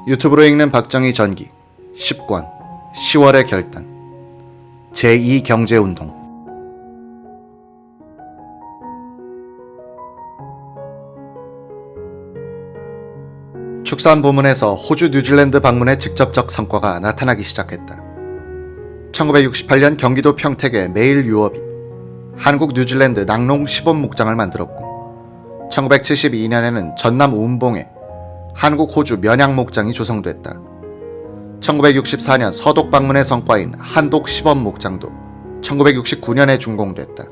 유튜브로 읽는 박정희 전기 10권 10월의 결단 제2경제운동. 축산 부문에서 호주 뉴질랜드 방문의 직접적 성과가 나타나기 시작했다. 1968년 경기도 평택의 매일 유업이 한국 뉴질랜드 낙농 시범 목장을 만들었고, 1972년에는 전남 운봉에 한국 호주 면양 목장이 조성됐다. 1964년 서독 방문의 성과인 한독 시범 목장도 1969년에 준공됐다.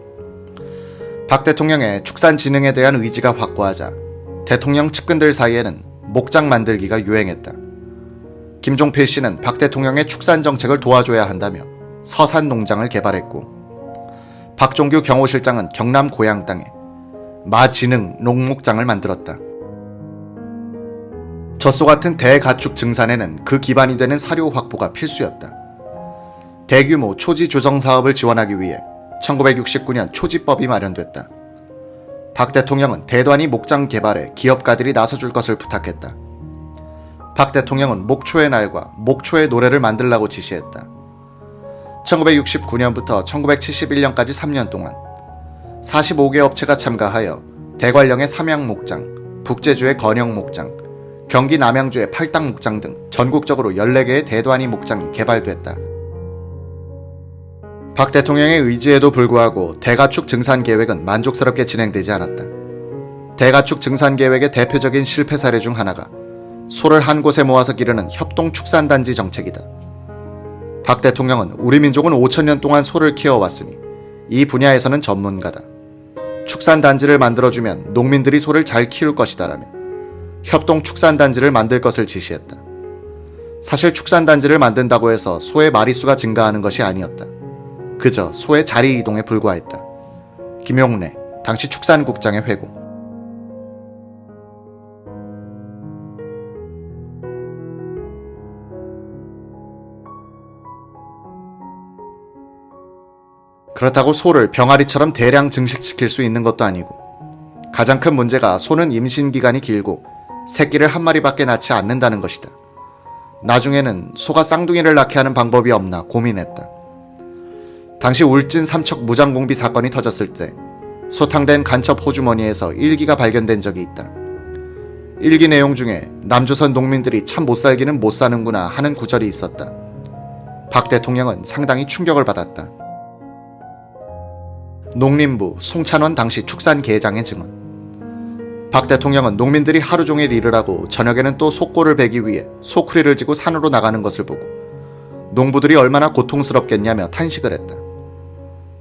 박 대통령의 축산 진흥에 대한 의지가 확고하자 대통령 측근들 사이에는 목장 만들기가 유행했다. 김종필 씨는 박 대통령의 축산 정책을 도와줘야 한다며 서산 농장을 개발했고, 박종규 경호실장은 경남 고양 땅에 마진흥 농목장을 만들었다. 젖소 같은 대가축 증산에는 그 기반이 되는 사료 확보가 필수였다. 대규모 초지 조정 사업을 지원하기 위해 1969년 초지법이 마련됐다. 박 대통령은 대단위 목장 개발에 기업가들이 나서줄 것을 부탁했다. 박 대통령은 목초의 날과 목초의 노래를 만들라고 지시했다. 1969년부터 1971년까지 3년 동안 45개 업체가 참가하여 대관령의 삼양목장, 북제주의 건영목장, 경기 남양주의 팔당목장 등 전국적으로 14개의 대단위 목장이 개발됐다. 박 대통령의 의지에도 불구하고 대가축 증산 계획은 만족스럽게 진행되지 않았다. 대가축 증산 계획의 대표적인 실패 사례 중 하나가 소를 한 곳에 모아서 기르는 협동축산단지 정책이다. 박 대통령은 우리 민족은 5,000년 동안 소를 키워왔으니 이 분야에서는 전문가다. 축산단지를 만들어주면 농민들이 소를 잘 키울 것이다라며 협동축산단지를 만들 것을 지시했다. 사실 축산단지를 만든다고 해서 소의 마리수가 증가하는 것이 아니었다. 그저 소의 자리 이동에 불과했다. 김용래, 당시 축산국장의 회고. 그렇다고 소를 병아리처럼 대량 증식시킬 수 있는 것도 아니고, 가장 큰 문제가 소는 임신기간이 길고 새끼를 한 마리밖에 낳지 않는다는 것이다. 나중에는 소가 쌍둥이를 낳게 하는 방법이 없나 고민했다. 당시 울진 삼척 무장공비 사건이 터졌을 때 소탕된 간첩 호주머니에서 일기가 발견된 적이 있다. 일기 내용 중에 남조선 농민들이 참 못살기는 못사는구나 하는 구절이 있었다. 박 대통령은 상당히 충격을 받았다. 농림부 송찬원 당시 축산계장의 증언. 박 대통령은 농민들이 하루 종일 일을 하고 저녁에는 또 소꼬를 베기 위해 소쿠리를 지고 산으로 나가는 것을 보고 농부들이 얼마나 고통스럽겠냐며 탄식을 했다.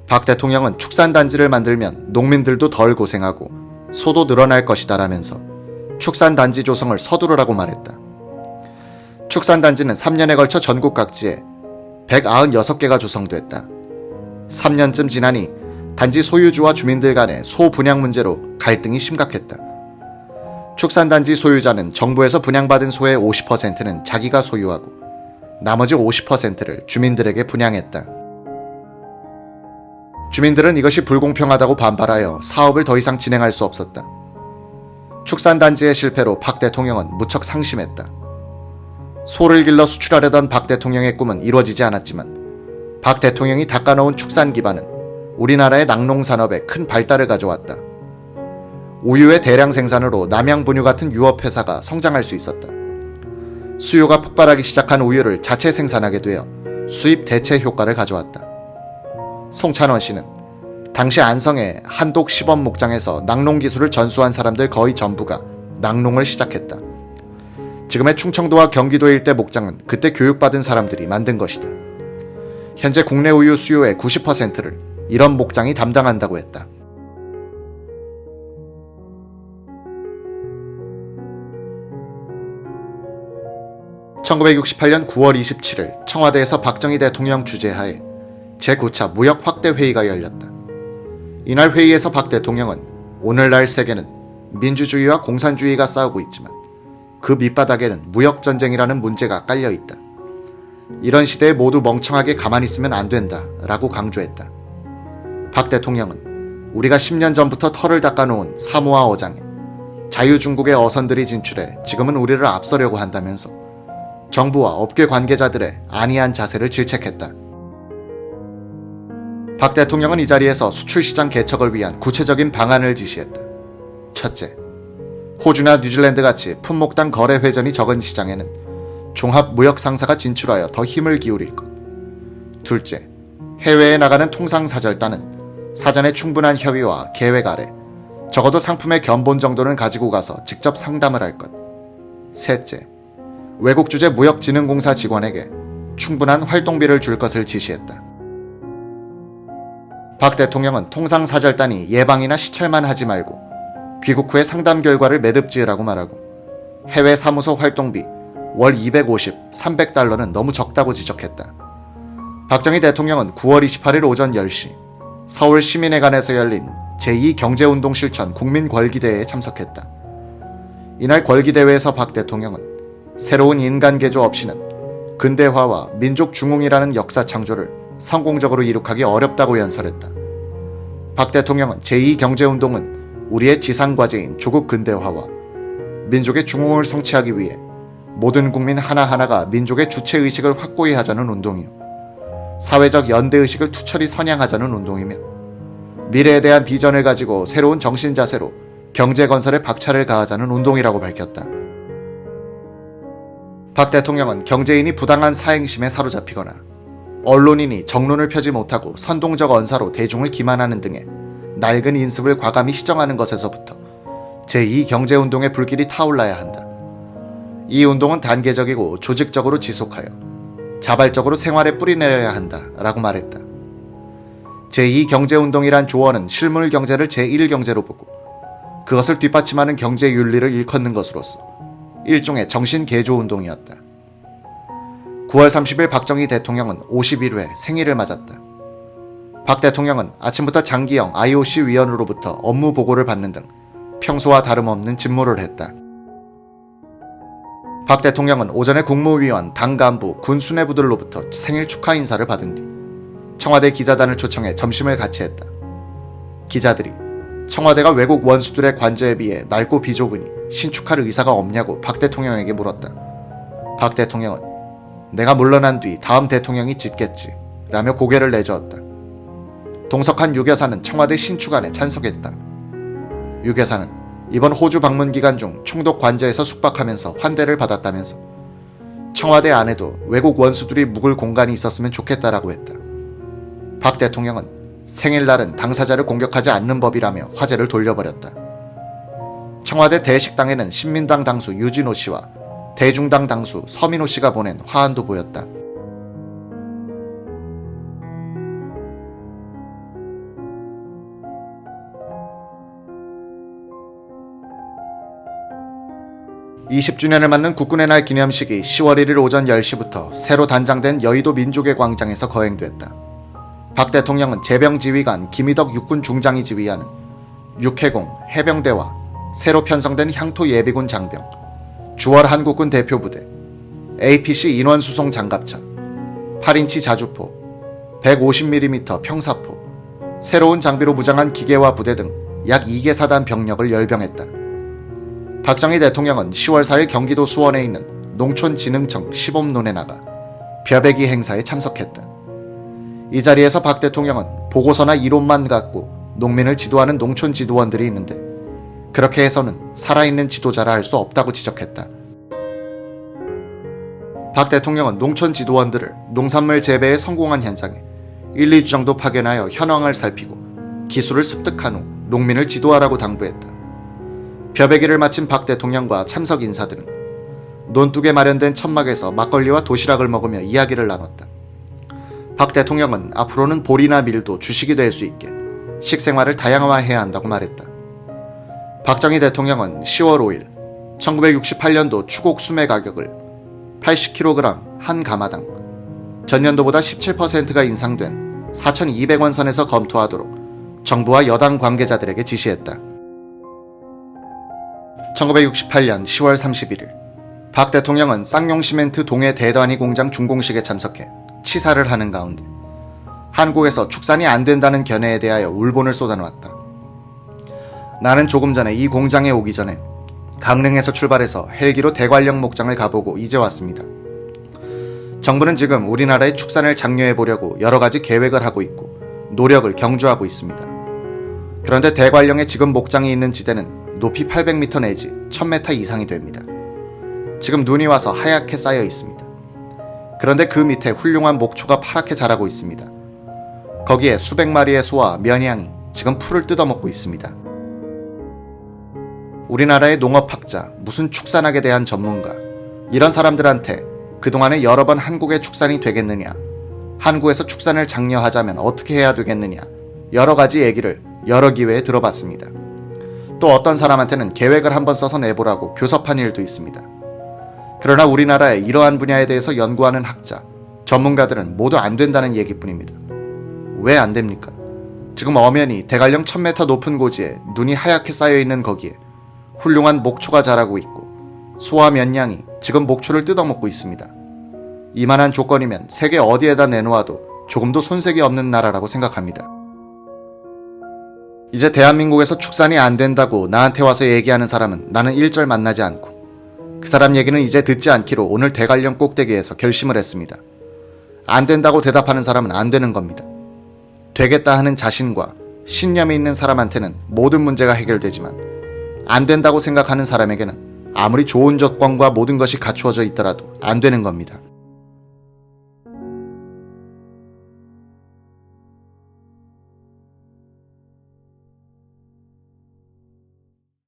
박 대통령은 축산단지를 만들면 농민들도 덜 고생하고 소도 늘어날 것이다 라면서 축산단지 조성을 서두르라고 말했다. 축산단지는 3년에 걸쳐 전국 각지에 196개가 조성됐다. 3년쯤 지나니 단지 소유주와 주민들 간의 소 분양 문제로 갈등이 심각했다. 축산단지 소유자는 정부에서 분양받은 소의 50%는 자기가 소유하고 나머지 50%를 주민들에게 분양했다. 주민들은 이것이 불공평하다고 반발하여 사업을 더 이상 진행할 수 없었다. 축산단지의 실패로 박 대통령은 무척 상심했다. 소를 길러 수출하려던 박 대통령의 꿈은 이루어지지 않았지만 박 대통령이 닦아놓은 축산 기반은 우리나라의 낙농산업에 큰 발달을 가져왔다. 우유의 대량 생산으로 남양분유 같은 유업회사가 성장할 수 있었다. 수요가 폭발하기 시작한 우유를 자체 생산하게 되어 수입 대체 효과를 가져왔다. 송찬원 씨는 당시 안성의 한독 시범 목장에서 낙농 기술을 전수한 사람들 거의 전부가 낙농을 시작했다. 지금의 충청도와 경기도 일대 목장은 그때 교육받은 사람들이 만든 것이다. 현재 국내 우유 수요의 90%를 이런 목장이 담당한다고 했다. (1968년 9월 27일) 청와대에서 박정희 대통령 주재하에 제9차 무역 확대 회의가 열렸다. 이날 회의에서 박 대통령은 오늘날 세계는 민주주의와 공산주의가 싸우고 있지만 그 밑바닥에는 무역전쟁이라는 문제가 깔려있다. 이런 시대에 모두 멍청하게 가만히 있으면 안 된다 라고 강조했다. 박 대통령은 우리가 10년 전부터 털을 닦아놓은 사모아 어장에 자유중국의 어선들이 진출해 지금은 우리를 앞서려고 한다면서 정부와 업계 관계자들의 안이한 자세를 질책했다. 박 대통령은 이 자리에서 수출시장 개척을 위한 구체적인 방안을 지시했다. 첫째, 호주나 뉴질랜드같이 품목당 거래 회전이 적은 시장에는 종합무역상사가 진출하여 더 힘을 기울일 것. 둘째, 해외에 나가는 통상사절단은 사전에 충분한 협의와 계획 아래 적어도 상품의 견본 정도는 가지고 가서 직접 상담을 할 것. 셋째, 외국 주재 무역진흥공사 직원에게 충분한 활동비를 줄 것을 지시했다. 박 대통령은 통상사절단이 예방이나 시찰만 하지 말고 귀국 후의 상담 결과를 매듭 지으라고 말하고 해외 사무소 활동비 월 250, 300달러는 너무 적다고 지적했다. 박정희 대통령은 9월 28일 오전 10시 서울 시민회관에서 열린 제2경제운동 실천 국민궐기대회에 참석했다. 이날 궐기대회에서 박 대통령은 새로운 인간 개조 없이는 근대화와 민족 중흥이라는 역사 창조를 성공적으로 이룩하기 어렵다고 연설했다. 박 대통령은 제2경제운동은 우리의 지상과제인 조국 근대화와 민족의 중흥을 성취하기 위해 모든 국민 하나하나가 민족의 주체의식을 확고히 하자는 운동이요, 사회적 연대의식을 투철히 선양하자는 운동이며 미래에 대한 비전을 가지고 새로운 정신자세로 경제건설에 박차를 가하자는 운동이라고 밝혔다. 박 대통령은 경제인이 부당한 사행심에 사로잡히거나 언론인이 정론을 펴지 못하고 선동적 언사로 대중을 기만하는 등의 낡은 인습을 과감히 시정하는 것에서부터 제2경제운동의 불길이 타올라야 한다. 이 운동은 단계적이고 조직적으로 지속하여 자발적으로 생활에 뿌리내려야 한다 라고 말했다. 제2경제운동이란 조언은 실물 경제를 제1경제로 보고 그것을 뒷받침하는 경제윤리를 일컫는 것으로서 일종의 정신개조운동이었다. 9월 30일 박정희 대통령은 51회 생일을 맞았다. 박 대통령은 아침부터 장기영 IOC 위원으로부터 업무 보고를 받는 등 평소와 다름없는 직무를 했다. 박 대통령은 오전에 국무위원, 당 간부, 군 수뇌부들로부터 생일 축하 인사를 받은 뒤 청와대 기자단을 초청해 점심을 같이 했다. 기자들이 청와대가 외국 원수들의 관저에 비해 낡고 비좁으니 신축할 의사가 없냐고 박 대통령에게 물었다. 박 대통령은 내가 물러난 뒤 다음 대통령이 짓겠지 라며 고개를 내저었다. 동석한 유 여사는 청와대 신축안에 찬석했다. 유 여사는 이번 호주 방문 기간 중 총독 관저에서 숙박하면서 환대를 받았다면서 청와대 안에도 외국 원수들이 묵을 공간이 있었으면 좋겠다라고 했다. 박 대통령은 생일날은 당사자를 공격하지 않는 법이라며 화제를 돌려버렸다. 청와대 대식당에는 신민당 당수 유진호 씨와 대중당 당수 서민호 씨가 보낸 화환도 보였다. (20주년을) 맞는 국군의 날 기념식이 10월 1일 오전 10시부터 새로 단장된 여의도 민족의 광장에서 거행됐다. 박 대통령은 제병지휘관 김희덕 육군 중장이 지휘하는 육해공 해병대와 새로 편성된 향토 예비군 장병, 주월 한국군 대표부대, APC 인원수송 장갑차, 8인치 자주포, 150mm 평사포, 새로운 장비로 무장한 기계화 부대 등 약 2개 사단 병력을 열병했다. 박정희 대통령은 10월 4일 경기도 수원에 있는 농촌진흥청 시범론에 나가 벼베기 행사에 참석했다. 이 자리에서 박 대통령은 보고서나 이론만 갖고 농민을 지도하는 농촌 지도원들이 있는데 그렇게 해서는 살아있는 지도자라 할 수 없다고 지적했다. 박 대통령은 농촌 지도원들을 농산물 재배에 성공한 현장에 1, 2주 정도 파견하여 현황을 살피고 기술을 습득한 후 농민을 지도하라고 당부했다. 벼베기를 마친 박 대통령과 참석 인사들은 논둑에 마련된 천막에서 막걸리와 도시락을 먹으며 이야기를 나눴다. 박 대통령은 앞으로는 보리나 밀도 주식이 될 수 있게 식생활을 다양화해야 한다고 말했다. 박정희 대통령은 10월 5일 1968년도 추곡 수매 가격을 80kg 한 가마당 전년도보다 17%가 인상된 4,200원 선에서 검토하도록 정부와 여당 관계자들에게 지시했다. 1968년 10월 31일 박 대통령은 쌍용시멘트 동해 대단위 공장 준공식에 참석해 치사를 하는 가운데 한국에서 축산이 안 된다는 견해에 대하여 울분을 쏟아놓았다. 나는 조금 전에 이 공장에 오기 전에 강릉에서 출발해서 헬기로 대관령 목장을 가보고 이제 왔습니다. 정부는 지금 우리나라의 축산을 장려해 보려고 여러 가지 계획을 하고 있고 노력을 경주하고 있습니다. 그런데 대관령에 지금 목장이 있는 지대는 높이 800m 내지 1000m 이상이 됩니다. 지금 눈이 와서 하얗게 쌓여 있습니다. 그런데 그 밑에 훌륭한 목초가 파랗게 자라고 있습니다. 거기에 수백 마리의 소와 면양이 지금 풀을 뜯어먹고 있습니다. 우리나라의 농업학자, 무슨 축산학에 대한 전문가, 이런 사람들한테 그동안에 여러 번 한국의 축산이 되겠느냐, 한국에서 축산을 장려하자면 어떻게 해야 되겠느냐, 여러 가지 얘기를 여러 기회에 들어봤습니다. 또 어떤 사람한테는 계획을 한번 써서 내보라고 교섭한 일도 있습니다. 그러나 우리나라의 이러한 분야에 대해서 연구하는 학자, 전문가들은 모두 안 된다는 얘기뿐입니다. 왜 안 됩니까? 지금 엄연히 대관령 1000m 높은 고지에 눈이 하얗게 쌓여있는 거기에 훌륭한 목초가 자라고 있고 소와 면양이 지금 목초를 뜯어먹고 있습니다. 이만한 조건이면 세계 어디에다 내놓아도 조금도 손색이 없는 나라라고 생각합니다. 이제 대한민국에서 축산이 안 된다고 나한테 와서 얘기하는 사람은 나는 일절 만나지 않고 그 사람 얘기는 이제 듣지 않기로 오늘 대관령 꼭대기에서 결심을 했습니다. 안 된다고 대답하는 사람은 안 되는 겁니다. 되겠다 하는 자신과 신념이 있는 사람한테는 모든 문제가 해결되지만 안 된다고 생각하는 사람에게는 아무리 좋은 조건과 모든 것이 갖추어져 있더라도 안 되는 겁니다.